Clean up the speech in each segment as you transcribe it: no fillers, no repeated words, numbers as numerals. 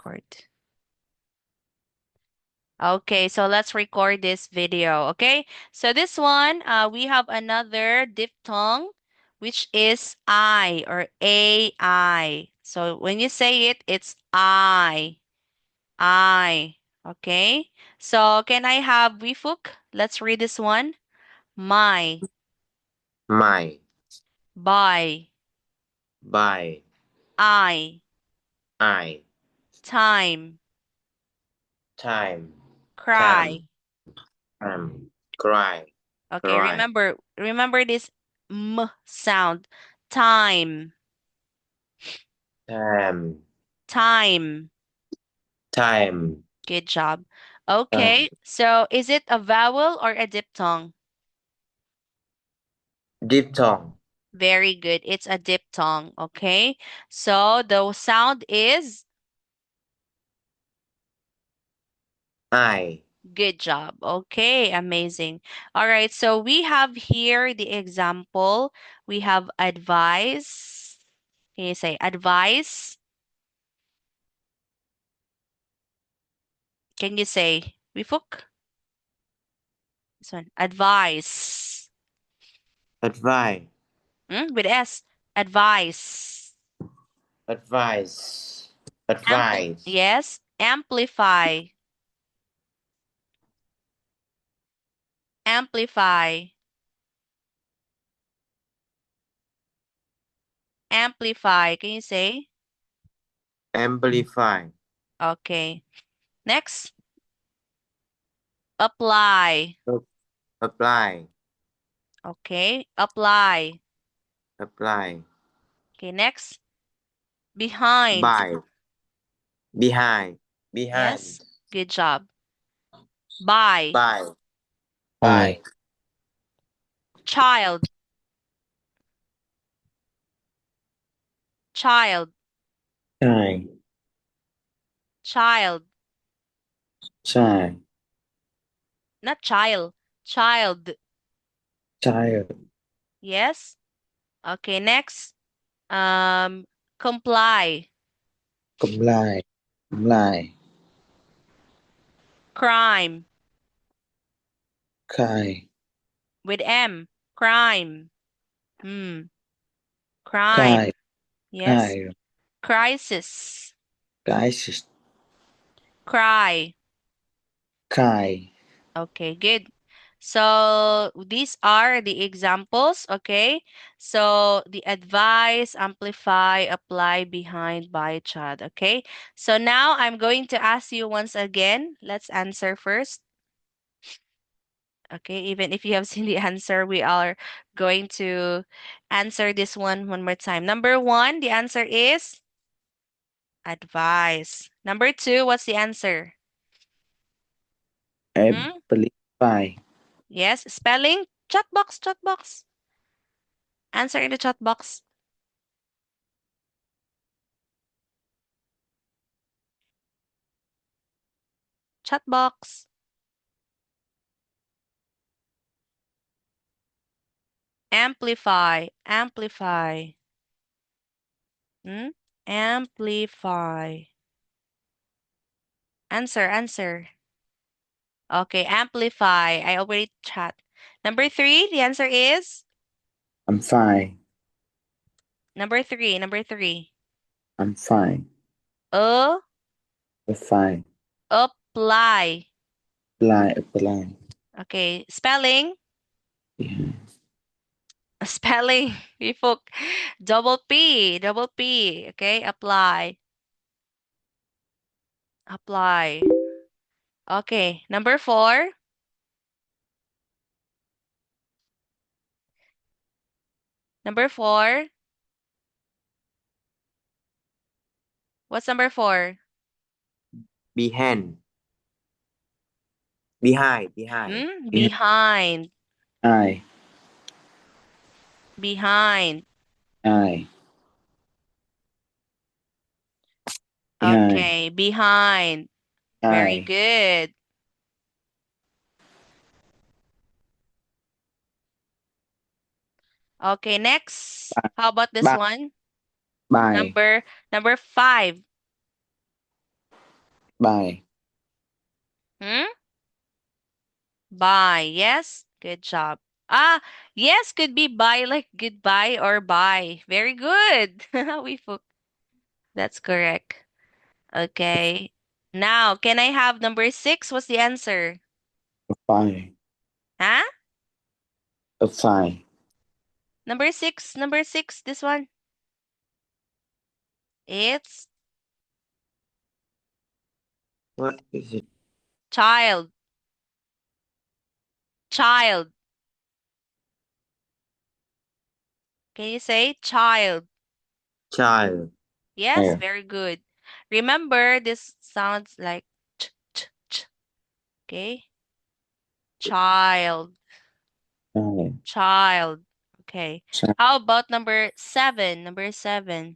record. Okay, so let's record this video, okay? So this one, we have another diphthong, which is I or AI. So when you say it, it's I, okay? So can I have Wifuk? Let's read this one. My, My, by, by, I, I, time, time, cry. cam, cry, Okay, cry, remember this sound. Time, time, time. time, Good job. time. Okay, so is it a vowel or a diphthong? Diphthong. Very good. It's a diphthong. Okay, so the sound is I, good job. Okay, amazing. All right, so we have here the example. We have advice. Can you say advice? Can you say Wifuk? This one. Advice. advise, With S. Advice. advise, advise, Yes. Amplify. Amplify. Amplify. Can you say? amplify, Okay. Next. Apply. apply, Okay. Apply. apply, Okay. Next. Behind. by, behind, behind, Yes. Good job. By. by, by, Child. Child. child, Child. child, Not child. Child. child, Yes. Okay. Next. Um, comply. comply, comply, Crime. kai, With M. Crime. Hmm. Crime. kai, Yes. kai, Crisis. guys, Cry. kai. Okay, good. So these are the examples, okay? So the advise, amplify, apply, behind, by, chat, okay? So now I'm going to ask you once again. Let's answer first. Okay, even if you have seen the answer, we are going to answer this one more time. Number one, the answer is advice. Number two, what's the answer? Hmm? Amplify, Yes, spelling? Chat box, chat box. Answer in the chat box. Chat box. Amplify, amplify. Hmm? Amplify. Answer, answer. Okay, amplify. I already chat. Number three, the answer is I'm fine, number three, number three. I'm fine, A, I'm fine, apply. apply, Okay, spelling. yeah. Spelling. Before double P, double P. Okay, apply. Apply. Okay, number four. Number four. What's number four? Behind, behind, Behind. I, Behind. I, behind, Okay, behind. Very I, good. Okay, next. How about this by, one? by, Number five. Bye. Hmm? Bye. Yes. Good job. Ah, yes, could be bye like goodbye or bye. Very good. That's correct. Okay. Now, can I have number six? What's the answer? Bye. Huh? Bye. Number six, this one. It's What is it? child. Child. Can you say child? Child. Yes, Child. very good. Remember, this sounds like ch. Okay? Child. Child. Child. Okay. Child. How about number seven? Number seven.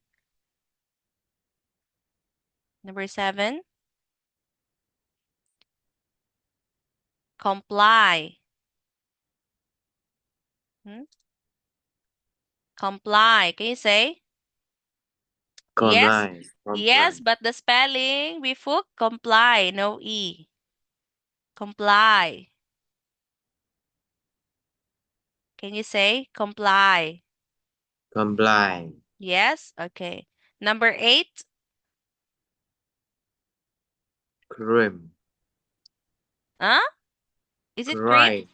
Number seven. Comply. Hmm? Comply. Can you say? Yes. Comply. Yes, Comply. but the spelling, bifuk, comply, no E. Comply. Can you say comply? Comply. Yes? Okay. Number eight, Crime. huh? Is it cream? Crime.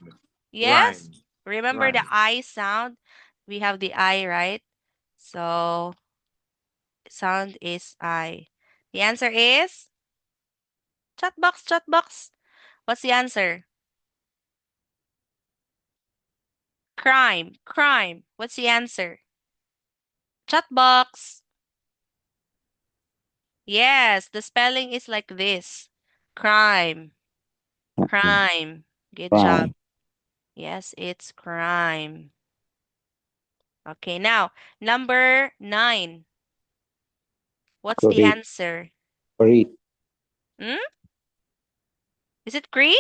Yes. Crime. Remember the Crime. I sound? We have the I, right? So sound is I. The answer is chat box, chat box. What's the answer? Crime, crime. What's the answer? Chat box. Yes, the spelling is like this. Crime, crime. Good job. Crime. Yes, it's crime. Okay, now number nine. What's the Correct. answer? Correct. Hmm? Is it cree?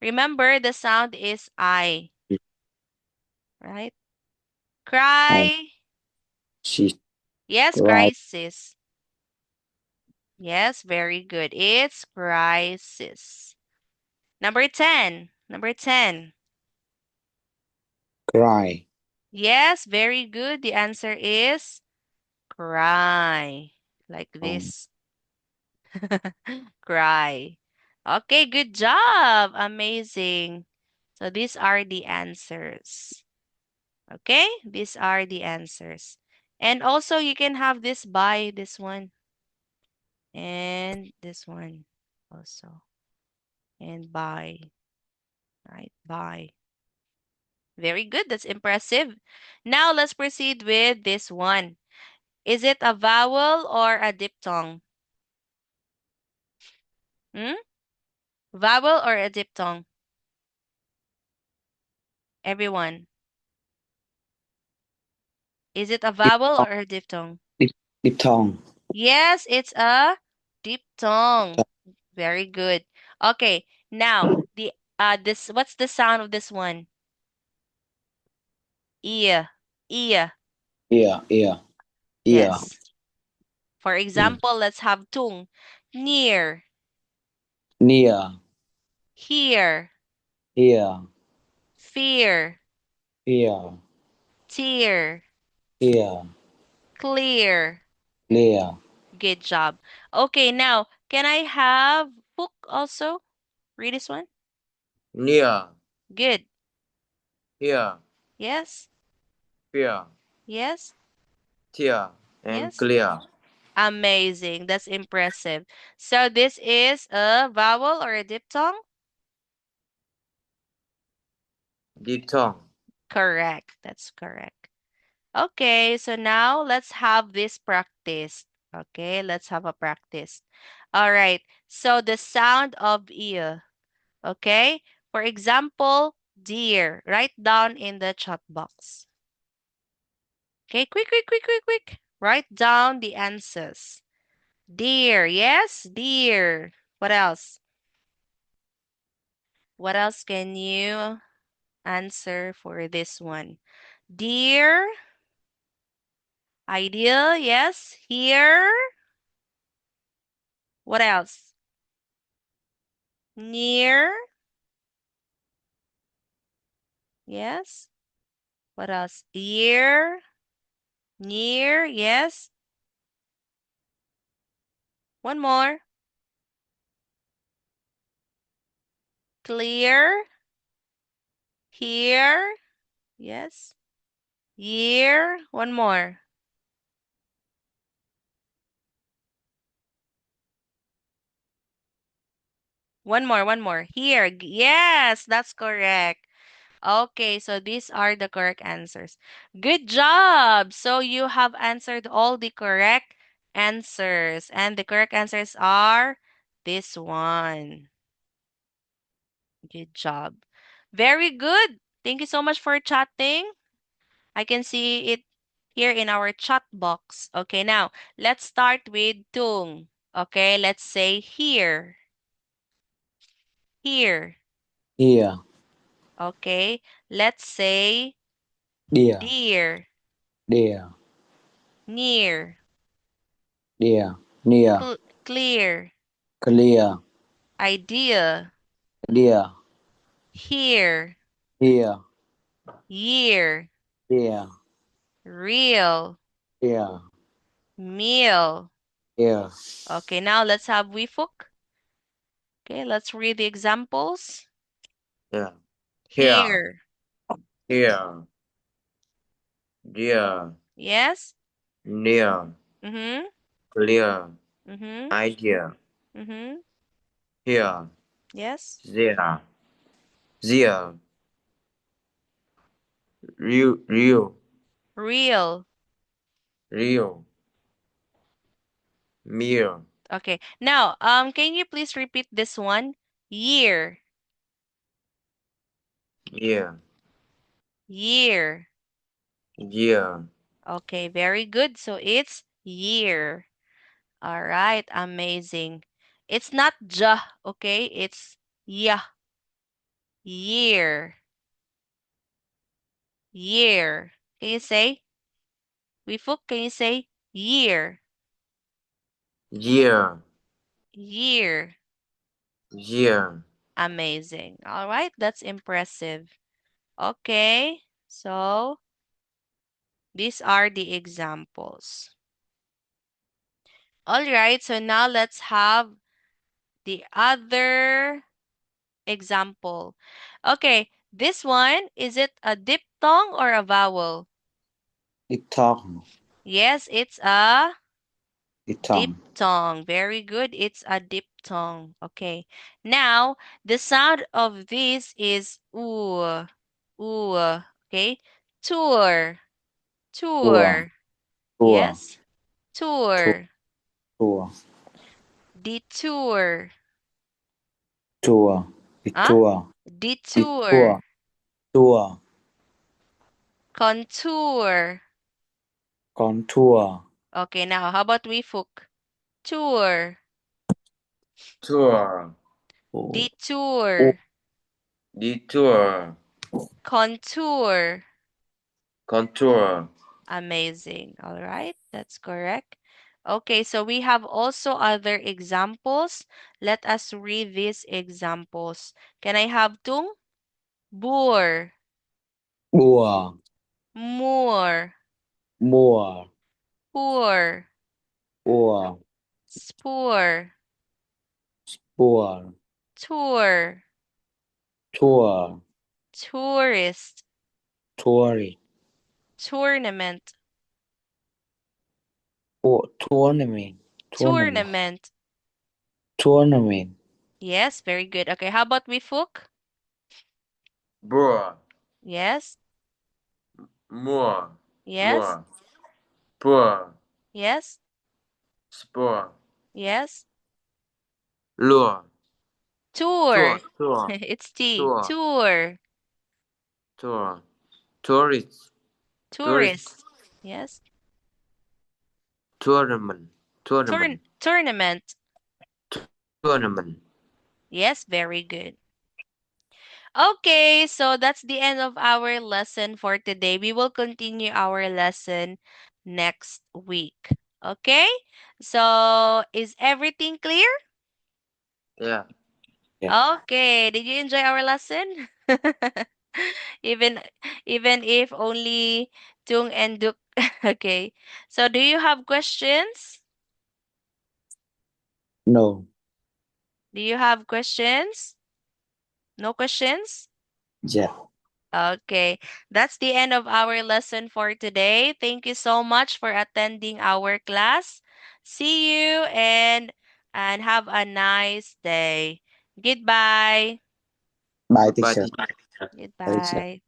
Remember, the sound is I, right? And Cry. she's Yes, right. crisis. Yes, very good. It's crisis. Number 10. Number 10. Cry. Yes, very good. The answer is cry. Like Um, this. Cry. Okay, good job. Amazing. So these are the answers. Okay, these are the answers. And also you can have this by this one and this one also. And by, right? By. Very good. That's impressive. Now let's proceed with this one. Is it a vowel or a diphthong? Hmm? Vowel or a diphthong? Everyone. Is it a vowel diphthong. or a diphthong? Diphthong. Yes, it's a diphthong. Very good. Okay, now this what's the sound of this one? Ear. Ear. Ear. Ear. Ear. Yes. For Mm. example, let's have tung. Near. Near. Here. Here. Fear. Here. Tear. Here. Clear. Clear. Good job. Okay, now can I have book also? Read this one. Near. Good. Here. Yes. Fear. Yes. Tear. And Yes. clear. Amazing. That's impressive. So this is a vowel or a diphthong? Diphthong. Correct. That's correct. Okay, so now let's have this practice. Okay, let's have a practice. All right. So the sound of ear. Okay. For example, deer. Write down in the chat box. Okay, quick, quick, quick, quick, quick. Write down the answers. Deer. Yes, deer. What else? What else can you answer for this one? Deer. Idea. Yes. Here. What else? Near. Yes. What else? Year. Near. Yes. One more. Clear. Here. Yes. Year. One more. One more. One more. Here. Yes, that's correct. Okay, so these are the correct answers. Good job. So you have answered all the correct answers. And the correct answers are this one. Good job. Very good. Thank you so much for chatting. I can see it here in our chat box. Okay, now let's start with tung. Okay, let's say here. Here. Here, Okay, let's say dear, dear. there, Near. there, near, Clear. clear, Idea. dear, Here. here, Year. there, Real. there, Meal. here, Okay, now let's have Wifuk. Okay, let's read the examples. Yeah. Here. Here. Here. Dear. Yes? Near. Mm-hmm. Clear. Mm-hmm. Idea. Mm-hmm. Here. Yes? There. There. Real. Real. Real. Real. Meal. Okay. Now, can you please repeat this one? Year. Yeah. Year. Yeah. Okay, very good. So it's year. All right, amazing. It's not ja, okay? It's yeah. Year. Year. Can you say? Wifuk, can you say year? Yeah. Year. Yeah. Amazing. All right, that's impressive. Okay, so these are the examples. All right, so now let's have the other example. Okay, this one, is it a diphthong or a vowel? diphthong, Yes, it's a diphthong, diphthong. Very good. It's a diphthong. Okay. Now, the sound of this is oo. Ooh. Okay. Tour. tour, Tour. tour, Yes. tour, Tour. tour, Detour. tour, Huh? detour, detour, Detour. tour, Contour. contour, Okay, now how about we Wifuk? Tour. Tour. oh, oh, Detour. Detour. Contour. Contour. Amazing. All right, that's correct. Okay, so we have also other examples. Let us read these examples. Can I have tung? Boor, boar, moor, moor, poor, oar, spoor, spoor, tour, tour, tourist, tory, tournament, oh, tournament, tournament, tournament. tournament, Yes, very good. Okay, how about Wifuk? Boar. Yes, Moor. yes, Moor. Poor. yes, Spore. yes. Lure. Tour. Tour. Tour. It's T. Tour. Tour. Tour. Tourist. Tourist. Tourist. Yes. Tournament. Tournament. Tournament. Tournament. Yes, very good. Okay, so that's the end of our lesson for today. We will continue our lesson next week. Okay? So, is everything clear? Yeah. Yeah. Okay. Did you enjoy our lesson? Even even if only tung and duk. Okay. So, do you have questions? No. Do you have questions? No questions? Yeah. Okay, that's the end of our lesson for today. Thank you so much for attending our class. See you and have a nice day. Goodbye. Bye, Goodbye, teacher. teacher. Bye, teacher. Goodbye.